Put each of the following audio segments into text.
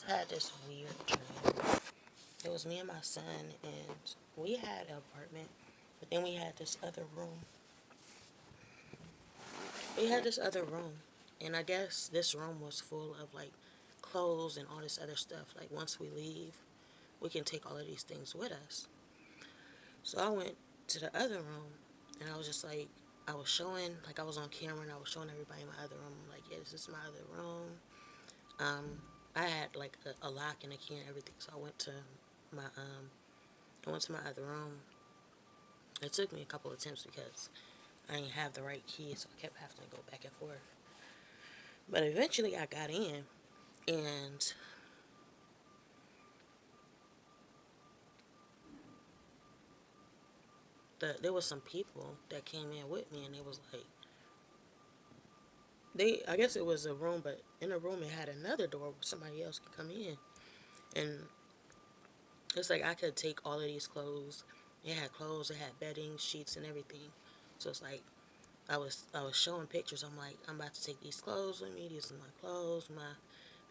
had this weird dream. It was me and my son, and we had an apartment, but then we had this other room. We had this other room, and I guess this room was full of like clothes and all this other stuff. Like once we leave, we can take all of these things with us. So I went to the other room, and I was just like, I was showing, like I was on camera, and I was showing everybody my other room. I'm like, yeah, this is my other room. I had like a lock and a key and everything, so my I went to my other room. It took me a couple of attempts because I didn't have the right key, so I kept having to go back and forth. But eventually, I got in, and there was some people that came in with me, and it was like I guess it was a room, but in a room it had another door where somebody else could come in, and it's like I could take all of these clothes. It had clothes, it had bedding, sheets, and everything. So it's like I was showing pictures. I'm like, I'm about to take these clothes with me. These are my clothes,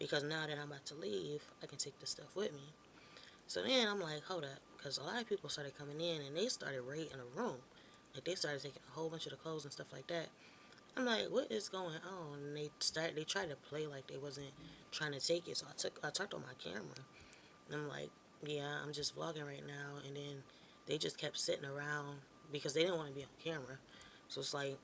because now that I'm about to leave, I can take this stuff with me. So then I'm like, hold up, because a lot of people started coming in and they started raiding a room. Like they started taking a whole bunch of the clothes and stuff like that. I'm like, what is going on? And they tried to play like they wasn't trying to take it. So I turned on my camera. And I'm like, yeah, I'm just vlogging right now. And then they just kept sitting around because they didn't want to be on camera. So it's like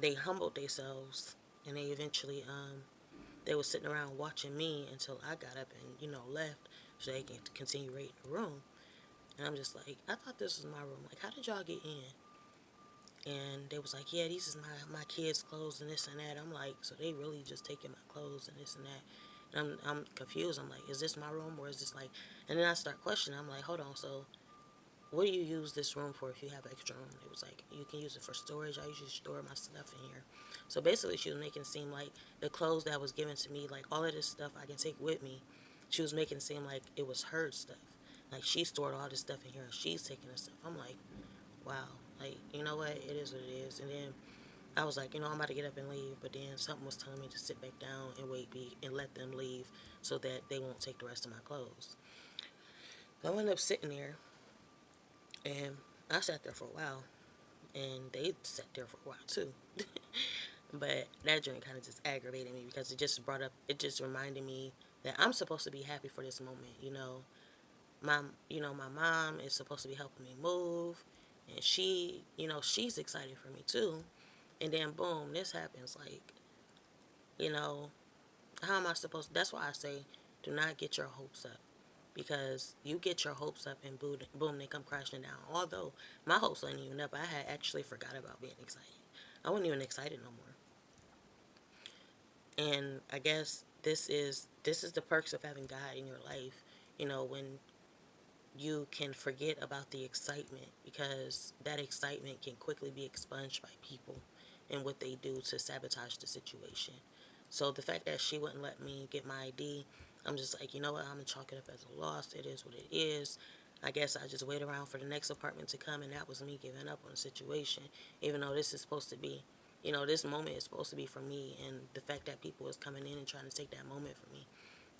they humbled themselves, and they were sitting around watching me until I got up and left so they can continue raiding the room. And I'm just like, I thought this was my room. Like, how did y'all get in? And they was like, yeah, these is my kids' clothes and this and that. I'm like, so they really just taking my clothes and this and that. And I'm confused. I'm like, is this my room or is this like? And then I start questioning. I'm like, hold on. So what do you use this room for if you have extra room? It was like, you can use it for storage. I usually store my stuff in here. So basically, she was making it seem like the clothes that was given to me, like all of this stuff I can take with me. She was making it seem like it was her stuff. Like she stored all this stuff in here and she's taking the stuff. I'm like, wow. Like, you know what? It is what it is. And then I was like, I'm about to get up and leave. But then something was telling me to sit back down and and let them leave so that they won't take the rest of my clothes. So I ended up sitting there and I sat there for a while. And they sat there for a while too. But that joint kind of just aggravated me because it just reminded me that I'm supposed to be happy for this moment. My, my mom is supposed to be helping me move, and she's excited for me too. And then boom, this happens. Like, you know, how am I supposed? That's why I say, do not get your hopes up, because you get your hopes up and boom, boom, they come crashing down. Although my hopes weren't even up, I had actually forgot about being excited. I wasn't even excited no more. And I guess this is the perks of having God in your life. When you can forget about the excitement, because that excitement can quickly be expunged by people and what they do to sabotage the situation. So the fact that she wouldn't let me get my ID, I'm just like, you know what, I'm gonna chalk it up as a loss. It is what it is. I guess I just wait around for the next apartment to come, and that was me giving up on the situation, even though this is supposed to be, this moment is supposed to be for me, and the fact that people is coming in and trying to take that moment from me,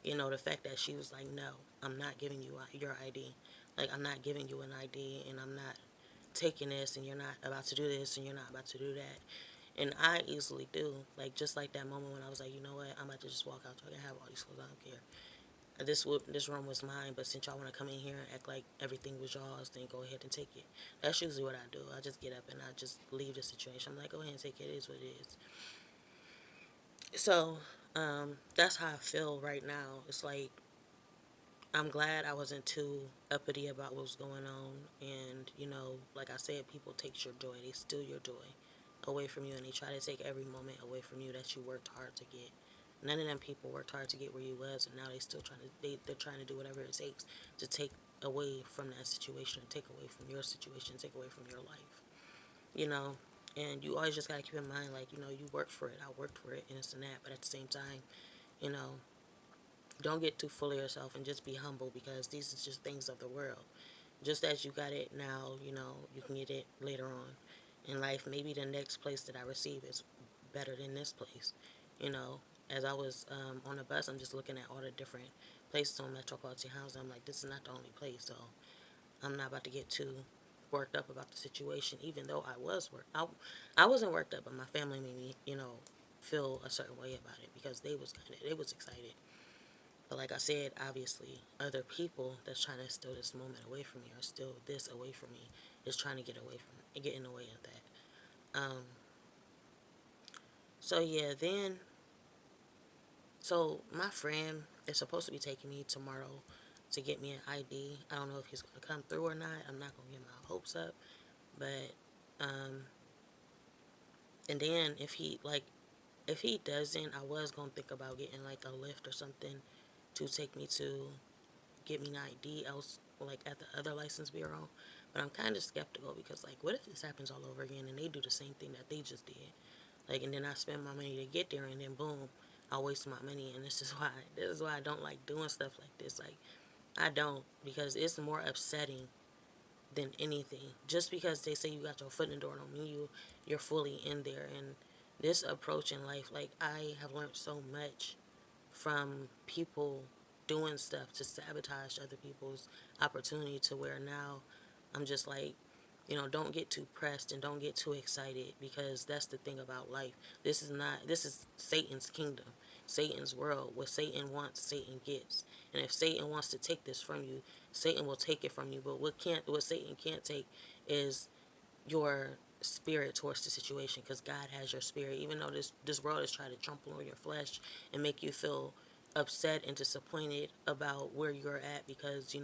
the fact that she was like, no, I'm not giving you your ID. Like, I'm not giving you an ID, and I'm not taking this, and you're not about to do this, and you're not about to do that. And I easily do. Like, just like that moment when I was like, you know what, I'm about to just walk out. I can have all these clothes. I don't care. This room was mine, but since y'all want to come in here and act like everything was y'all's, then go ahead and take it. That's usually what I do. I just get up and I just leave the situation. I'm like, go ahead and take it. It is what it is. So, that's how I feel right now. It's like, I'm glad I wasn't too uppity about what was going on. And, like I said, people take your joy. They steal your joy away from you, and they try to take every moment away from you that you worked hard to get. None of them people worked hard to get where you was, and now they're trying to do whatever it takes to take away from that situation, take away from your situation, take away from your life. You know, and you always just gotta keep in mind, like, you worked for it, I worked for it, and this and that. But at the same time, you know, don't get too full of yourself and just be humble, because these are just things of the world. Just as you got it now, you can get it later on in life. Maybe the next place that I receive is better than this place. You know, as I was on the bus, I'm just looking at all the different places on Metropolitan Housing. I'm like, this is not the only place, so I'm not about to get too worked up about the situation. Even though I wasn't worked up, but my family made me, feel a certain way about it because they was excited. But like I said, obviously, other people that's trying to steal this moment away from me or steal this away from me is trying to get in the way of that. So yeah, so my friend is supposed to be taking me tomorrow to get me an ID. I don't know if he's gonna come through or not. I'm not gonna get my hopes up, but and then if he doesn't, I was gonna think about getting like a lift or something to take me to get me an ID else like at the other license bureau. But I'm kind of skeptical because like, what if this happens all over again and they do the same thing that they just did? Like, and then I spend my money to get there, and then boom, I waste my money. And this is why I don't like doing stuff like this. Like, I don't, because it's more upsetting than anything. Just because they say you got your foot in the door don't mean you're fully in there. And this approach in life, like, I have learned so much from people doing stuff to sabotage other people's opportunity, to where now I'm just like, don't get too pressed and don't get too excited, because that's the thing about life. This is Satan's kingdom, Satan's world. What Satan wants, Satan gets. And if Satan wants to take this from you, Satan will take it from you. But what Satan can't take is your spirit towards the situation, because God has your spirit. Even though this world is trying to trample on your flesh and make you feel upset and disappointed about where you're at, because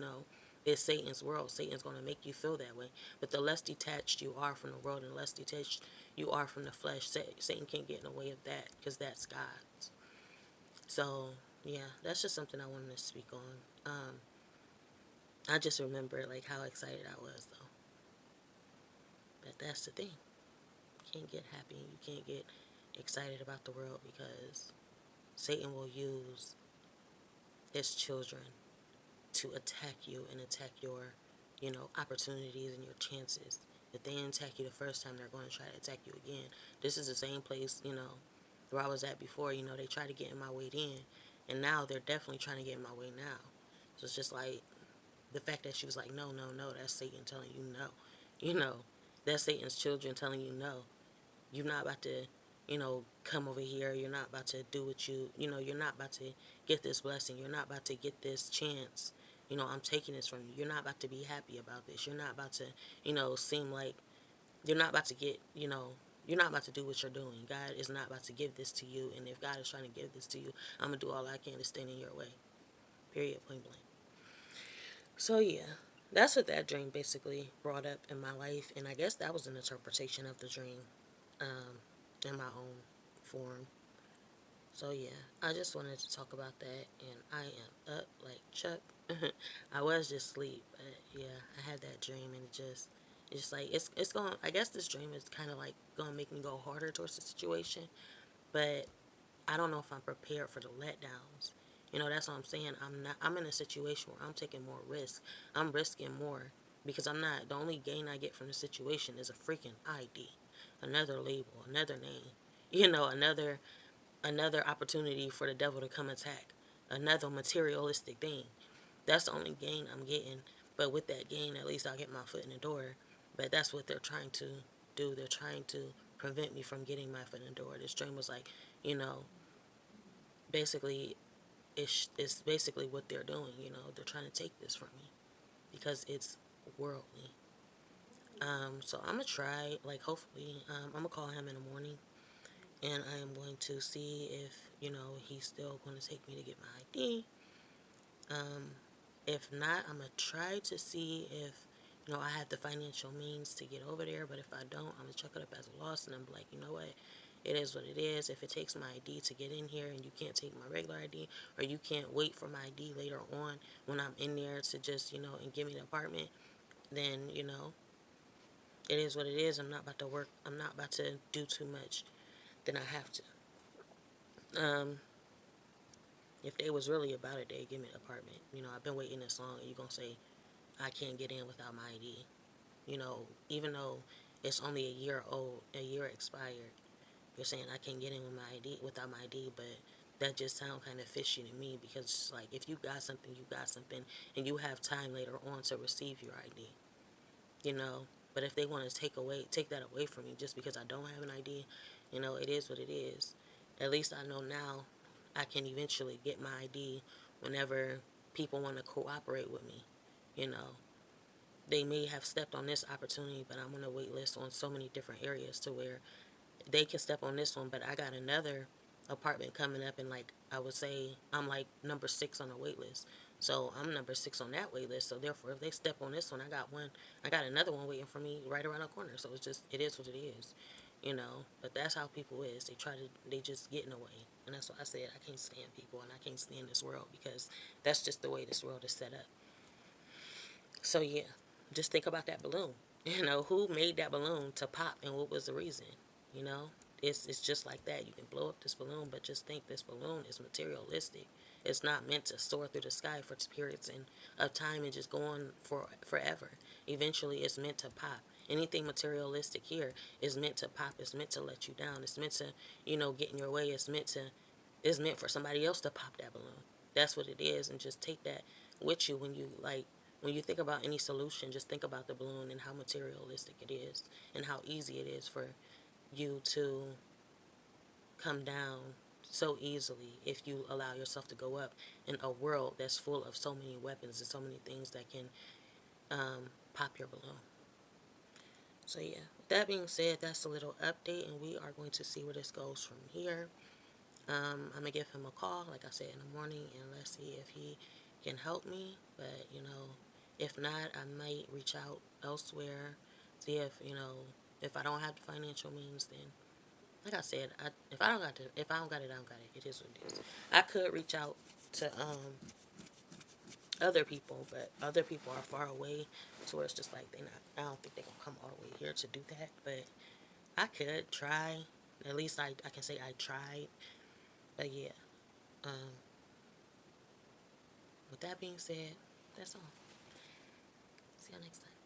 it's Satan's world. Satan's going to make you feel that way. But the less detached you are from the world and the less detached you are from the flesh, Satan can't get in the way of that, because that's God's. So yeah, that's just something I wanted to speak on. I just remember like how excited I was though. But that's the thing. You can't get happy. You can't get excited about the world, because Satan will use his children to attack you and attack your, opportunities and your chances. If they didn't attack you the first time, they're going to try to attack you again. This is the same place, where I was at before. They tried to get in my way then, and now they're definitely trying to get in my way now. So it's just like the fact that she was like, no, no, no, that's Satan telling you no. That's Satan's children telling you no. You're not about to, come over here. You're not about to do what you're not about to get this blessing. You're not about to get this chance. I'm taking this from you. You're not about to be happy about this. You're not about to, seem like you're not about to you're not about to do what you're doing. God is not about to give this to you. And if God is trying to give this to you, I'm going to do all I can to stand in your way. Period, point blank. So, yeah, that's what that dream basically brought up in my life. And I guess that was an interpretation of the dream, in my own form. So yeah, I just wanted to talk about that, and I am up like Chuck. I was just asleep, but yeah, I had that dream, and it's just like it's going. I guess this dream is kind of like going to make me go harder towards the situation, but I don't know if I'm prepared for the letdowns. That's what I'm saying. I'm not. I'm in a situation where I'm taking more risk. I'm risking more because I'm not. The only gain I get from the situation is a freaking ID, another label, another name. Another opportunity for the devil to come attack, another materialistic thing. That's the only gain I'm getting. But with that gain, at least I'll get my foot in the door. But that's what they're trying to do. They're trying to prevent me from getting my foot in the door. This dream was like, you know, basically, it's basically what they're doing. They're trying to take this from me because it's worldly. So I'm gonna try, like, hopefully, I'm gonna call him in the morning, and I am going to see if he's still going to take me to get my ID. If not, I'm gonna try to see if I have the financial means to get over there. But if I don't, I'm gonna chuck it up as a loss, and I'm like, you know what? It is what it is. If it takes my ID to get in here, and you can't take my regular ID, or you can't wait for my ID later on when I'm in there to just and give me the apartment, then it is what it is. I'm not about to work. I'm not about to do too much. Then I have to. Um, If they was really about it, they'd give me an apartment. I've been waiting this long, and you're going to say, I can't get in without my ID. Even though it's only a year expired, you're saying I can't get in with my ID, without my ID, but that just sound kind of fishy to me, because it's like, if you got something, you got something, and you have time later on to receive your ID, you know. But if they want to take that away from me just because I don't have an ID, you know, it is what it is. At least I know now I can eventually get my ID whenever people want to cooperate with me, you know. They may have stepped on this opportunity, but I'm on a wait list on so many different areas to where they can step on this one, but I got another apartment coming up, and like I would say, I'm like number 6 on the wait list. So I'm number 6 on that wait list. So therefore, if they step on this one, I got another one waiting for me right around the corner. So it is what it is, you know. But that's how people is. They just get in the way, and that's why I said I can't stand people, and I can't stand this world, because that's just the way this world is set up. So yeah, just think about that balloon. You know, who made that balloon to pop, and what was the reason? You know, it's just like that. You can blow up this balloon, but just think this balloon is materialistic. It's not meant to soar through the sky for periods of time and just go on for forever. Eventually, it's meant to pop. Anything materialistic here is meant to pop. It's meant to let you down. It's meant to, get in your way. It's meant for somebody else to pop that balloon. That's what it is, and just take that with you when you think about any solution. Just think about the balloon and how materialistic it is, and how easy it is for you to come down so easily if you allow yourself to go up in a world that's full of so many weapons and so many things that can pop your balloon. So yeah, with that being said, that's a little update, and we are going to see where this goes from here. I'm gonna give him a call, like I said, in the morning, and let's see if he can help me. But if not, I might reach out elsewhere, see if I don't have the financial means, then like I said, if I don't got it, I don't got it. It is what it is. I could reach out to other people, but other people are far away, so it's just like they not. I don't think they're gonna come all the way here to do that. But I could try. At least I can say I tried. But yeah. Um, with that being said, that's all. See you next time.